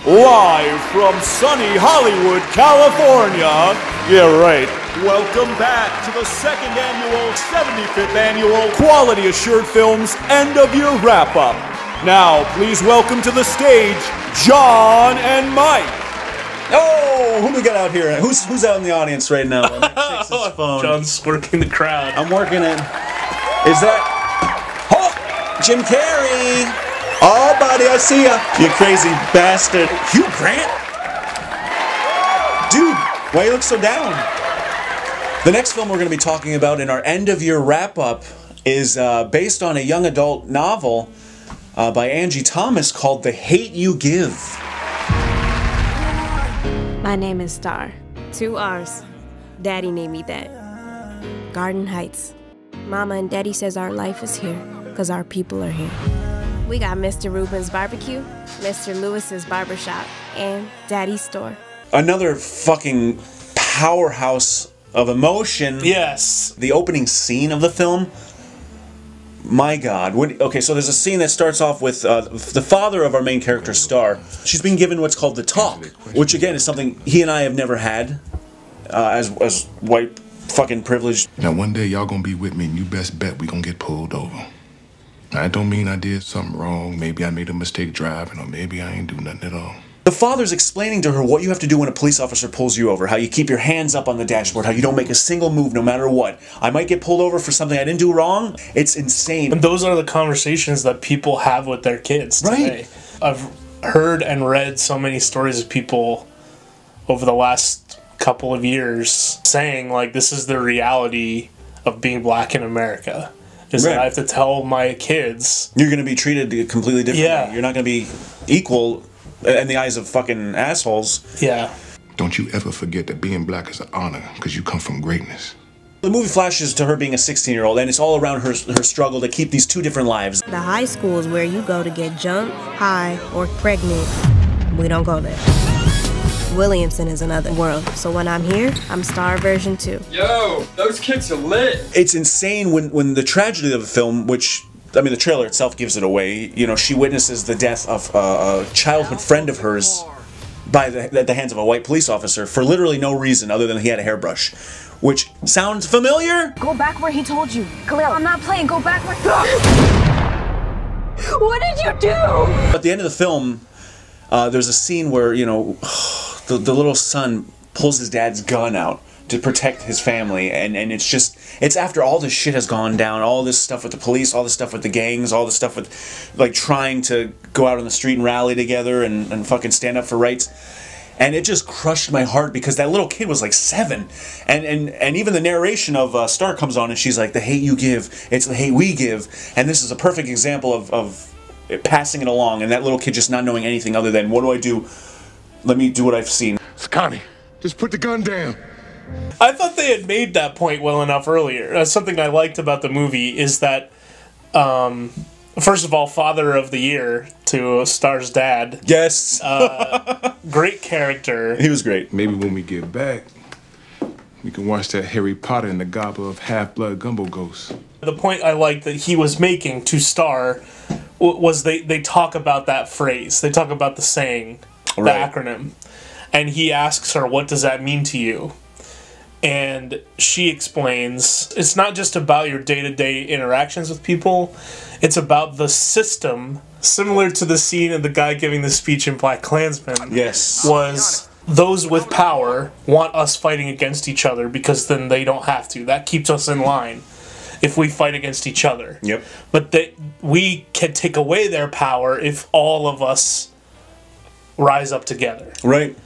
Live from sunny Hollywood, California. Yeah, right. Welcome back to the 75th annual Quality Assured Films End of Year Wrap-Up. Now, please welcome to the stage, Jon and Mike. Oh, who do we got out here? Who's out in the audience right now? Takes his phone. John's working the crowd. I'm working it. Is that... Oh, Jim Carrey. Oh, buddy, I see ya. You crazy bastard. Hugh Grant? Dude, why you look so down? The next film we're going to be talking about in our end-of-year wrap-up is based on a young adult novel by Angie Thomas called The Hate You Give. My name is Star. 2 R's. Daddy named me that. Garden Heights. Mama and Daddy says our life is here because our people are here. We got Mr. Rubin's Barbecue, Mr. Lewis's Barbershop, and Daddy's Store. Another fucking powerhouse of emotion. Yes. The opening scene of the film. My God. Okay, so there's a scene that starts off with the father of our main character, Star. She's being given what's called the talk, which again is something he and I have never had as white fucking privileged. Now one day y'all gonna be with me and you best bet we gonna get pulled over. Now, that don't mean I did something wrong. Maybe I made a mistake driving, or maybe I ain't do nothing at all. The father's explaining to her what you have to do when a police officer pulls you over, how you keep your hands up on the dashboard, how you don't make a single move no matter what. I might get pulled over for something I didn't do wrong. It's insane. And those are the conversations that people have with their kids today. Right. I've heard and read so many stories of people over the last couple of years saying, like, this is the reality of being black in America. Is that I have to tell my kids... You're going to be treated completely differently. Yeah. You're not going to be equal in the eyes of fucking assholes. Yeah. Don't you ever forget that being black is an honor, because you come from greatness. The movie flashes to her being a 16-year-old, and it's all around her struggle to keep these two different lives. The high school is where you go to get jumped, high, or pregnant. We don't go there. Williamson is another world, so when I'm here, I'm Star version 2. Yo, those kids are lit. It's insane when the tragedy of the film, which, I mean, the trailer itself gives it away, you know, she witnesses the death of a childhood friend of hers at the hands of a white police officer for literally no reason other than he had a hairbrush. Which sounds familiar? Go back where he told you. Khalil, I'm not playing. Go back where... What did you do? At the end of the film, there's a scene where, you know, the little son pulls his dad's gun out to protect his family, and it's after all this shit has gone down, all this stuff with the police, all this stuff with the gangs, all this stuff with, like, trying to go out on the street and rally together and fucking stand up for rights. And it just crushed my heart because that little kid was like 7. And even the narration of Star comes on and she's like, the hate you give, it's the hate we give. And this is a perfect example of passing it along, and that little kid just not knowing anything other than, what do I do? Let me do what I've seen. Scotty, just put the gun down. I thought they had made that point well enough earlier. Something I liked about the movie is that, first of all, Father of the Year to Star's dad. Yes. Great character. He was great. Maybe when we get back, we can watch that Harry Potter and the Goblet of Half-Blood Gumbo Ghosts. The point I liked that he was making to Star was they talk about that phrase. They talk about the saying, the acronym. And he asks her, what does that mean to you? And she explains, it's not just about your day-to-day interactions with people, it's about the system, similar to the scene of the guy giving the speech in BlacKkKlansman. Yes. Was those with power want us fighting against each other because then they don't have to. That keeps us in line if we fight against each other. Yep. But we can take away their power if all of us rise up together. Right.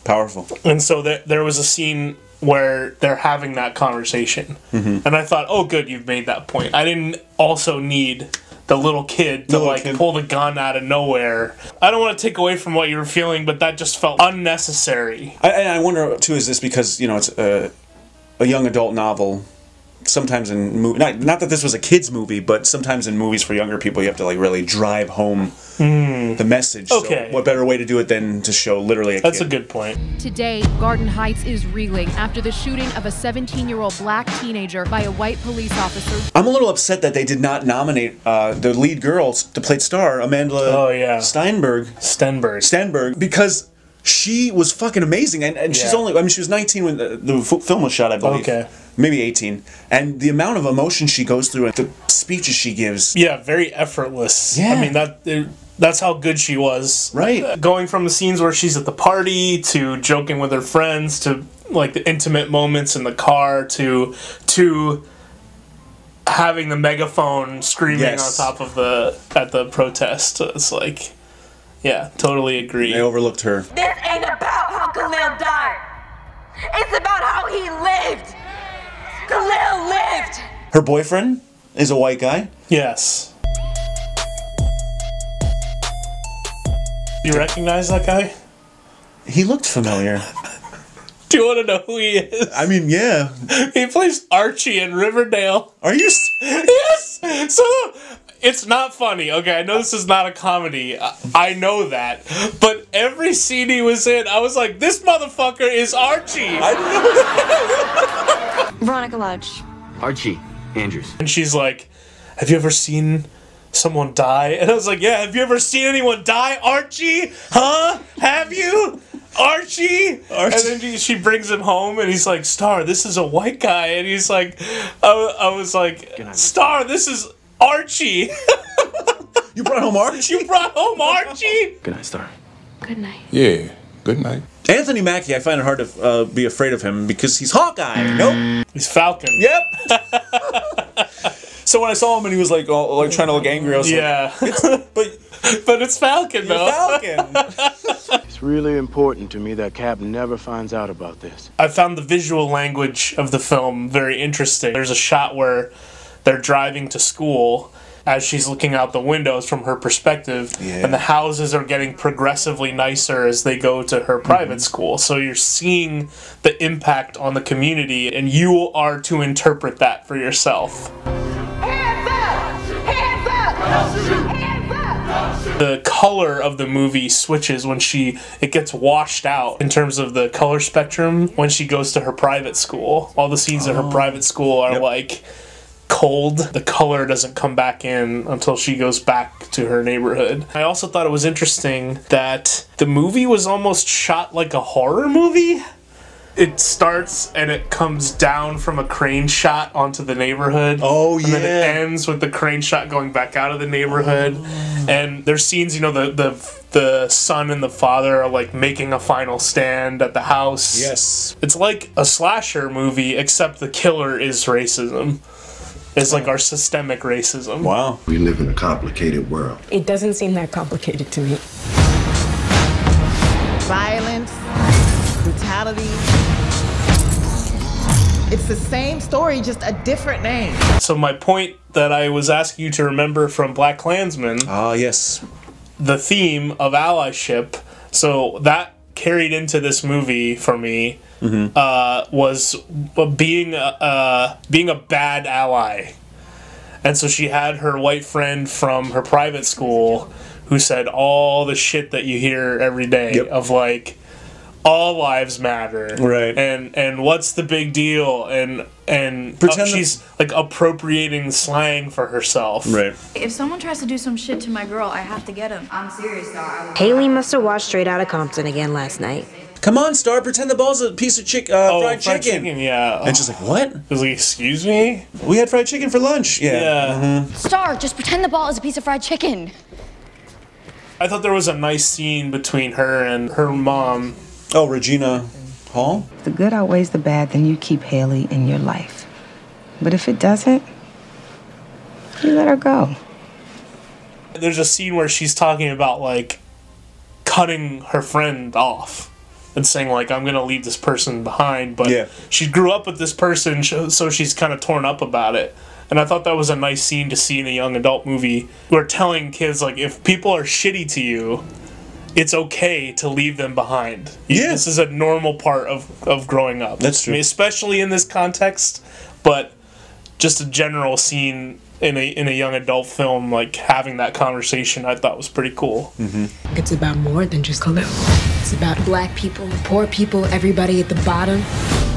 Powerful. And so there was a scene where they're having that conversation. Mm-hmm. And I thought, oh, good, you've made that point. I didn't also need the little kid to pull the gun out of nowhere. I don't want to take away from what you were feeling, but that just felt unnecessary. And I wonder, too, is this because, you know, it's a young adult novel sometimes in not that this was a kids movie, but sometimes in movies for younger people you have to like really drive home the message. Okay. So what better way to do it than to show literally a That's kid? a good point. Today, Garden Heights is reeling after the shooting of a 17-year-old black teenager by a white police officer. I'm a little upset that they did not nominate the lead girl to play star, Amanda Stenberg, because she was fucking amazing, and she's only, I mean, she was 19 when the film was shot, I believe. Okay. Maybe 18. And the amount of emotion she goes through and the speeches she gives. Yeah, very effortless. Yeah. I mean, that's how good she was. Right. Going from the scenes where she's at the party, to joking with her friends, to like the intimate moments in the car, to having the megaphone screaming on top of at the protest. It's like, yeah, totally agree. They overlooked her. This ain't about how Khalil died. It's about how he lived. Khalil lived. Her boyfriend is a white guy. Yes. You recognize that guy? He looked familiar. Do you want to know who he is? I mean, yeah. He plays Archie in Riverdale. Are you? Yes! So, it's not funny. Okay, I know this is not a comedy. I know that. But every scene he was in, I was like, this motherfucker is Archie. I know. Veronica Lodge. Archie Andrews. And she's like, have you ever seen someone die? And I was like, yeah, have you ever seen anyone die, Archie? Huh? Have you? Archie? And then she brings him home, and he's like, Star, this is a white guy. And he's like, I was like, Star, this is Archie. You brought home Archie? You brought home Archie? Good night, Star. Good night. Yeah, good night. Anthony Mackie, I find it hard to be afraid of him because he's Hawkeye. Nope. He's Falcon. Yep. So when I saw him and he was like, like trying to look angry, I was like, but it's Falcon though. Falcon. It's really important to me that Cap never finds out about this. I found the visual language of the film very interesting. There's a shot where they're driving to school as she's looking out the windows from her perspective, and the houses are getting progressively nicer as they go to her private school. So you're seeing the impact on the community, and you are to interpret that for yourself. Hands up! Hands up! Hands up! The color of the movie switches when it gets washed out in terms of the color spectrum when she goes to her private school. All the scenes at her private school are like cold. The color doesn't come back in until she goes back to her neighborhood. I also thought it was interesting that the movie was almost shot like a horror movie. It starts and it comes down from a crane shot onto the neighborhood. Oh, yeah. And then it ends with the crane shot going back out of the neighborhood. And there's scenes, you know, the son and the father are like making a final stand at the house. Yes. It's like a slasher movie, except the killer is racism. It's like our systemic racism. Wow. We live in a complicated world. It doesn't seem that complicated to me. Violence, brutality. It's the same story, just a different name. So my point that I was asking you to remember from Black Klansman. Yes. The theme of allyship. So that carried into this movie for me. Was being a bad ally. And so she had her white friend from her private school who said all the shit that you hear every day of like, all lives matter, right? And what's the big deal? And she's like appropriating slang for herself, right? If someone tries to do some shit to my girl, I have to get him. I'm serious, though. Haley must have watched Straight Outta Compton again last night. Come on, Star, pretend the ball's a piece of fried chicken. Yeah. And she's like, what? I was like, excuse me? We had fried chicken for lunch. Yeah. Star, just pretend the ball is a piece of fried chicken. I thought there was a nice scene between her and her mom. Oh, Regina Hall? If the good outweighs the bad, then you keep Haley in your life. But if it doesn't, you let her go. There's a scene where she's talking about, like, cutting her friend off and saying, like, I'm going to leave this person behind. But she grew up with this person, so she's kind of torn up about it. And I thought that was a nice scene to see in a young adult movie. We're telling kids, like, if people are shitty to you, it's okay to leave them behind. This is a normal part of growing up. That's true. I mean, especially in this context. But just a general scene in a young adult film, like having that conversation, I thought was pretty cool. It's about more than just Khalil. It's about black people, poor people, everybody at the bottom.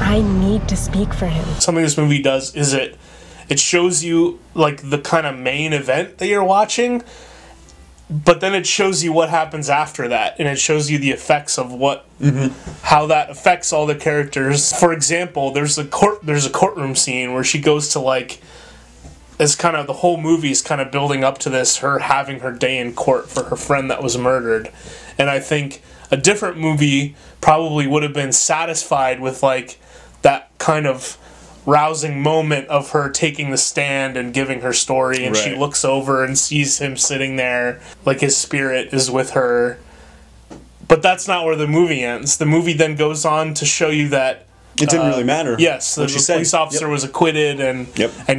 I need to speak for him. Something this movie does is it shows you like the kind of main event that you're watching, but then it shows you what happens after that, and it shows you the effects of what how that affects all the characters. For example, there's a courtroom scene where she goes to like, it's kind of the whole movie's kind of building up to this, her having her day in court for her friend that was murdered. And I think a different movie probably would have been satisfied with like that kind of rousing moment of her taking the stand and giving her story, and she looks over and sees him sitting there like his spirit is with her. But that's not where the movie ends. The movie then goes on to show you that it didn't really matter. Yes, the police officer was acquitted, and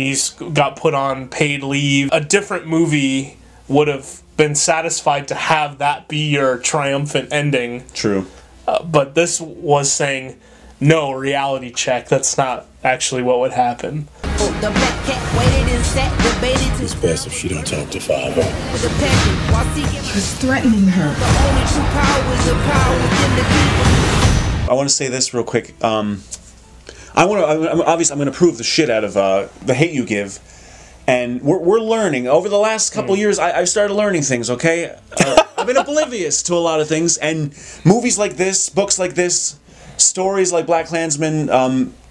he's got put on paid leave. A different movie would have been satisfied to have that be your triumphant ending. True. But this was saying, no, reality check. That's not actually what would happen. It's best if she don't talk to Father. He was threatening her. I want to say this real quick. Obviously, I'm going to prove the shit out of The Hate U Give, and we're learning over the last couple years. I started learning things. Okay, I've been oblivious to a lot of things, and movies like this, books like this, stories like Black Klansman,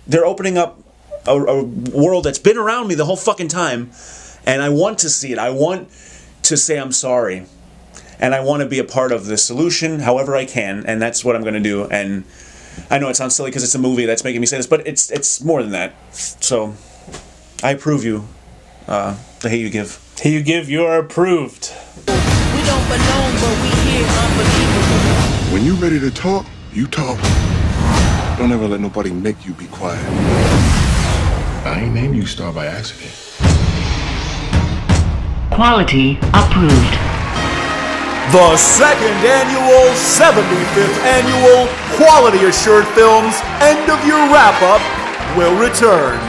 they're opening up a world that's been around me the whole fucking time, and I want to see it. I want to say I'm sorry, and I want to be a part of the solution however I can, and that's what I'm going to do. And I know it sounds silly because it's a movie that's making me say this, but it's more than that. So I approve you, The Hate U Give. Hate U Give, you are approved. We don't belong, but we hear unbelievable. When you're ready to talk, you talk. Don't ever let nobody make you be quiet. I ain't named you Star by accident. Quality approved. The second annual 75th annual Quality Assured Films End of Year Wrap Up will return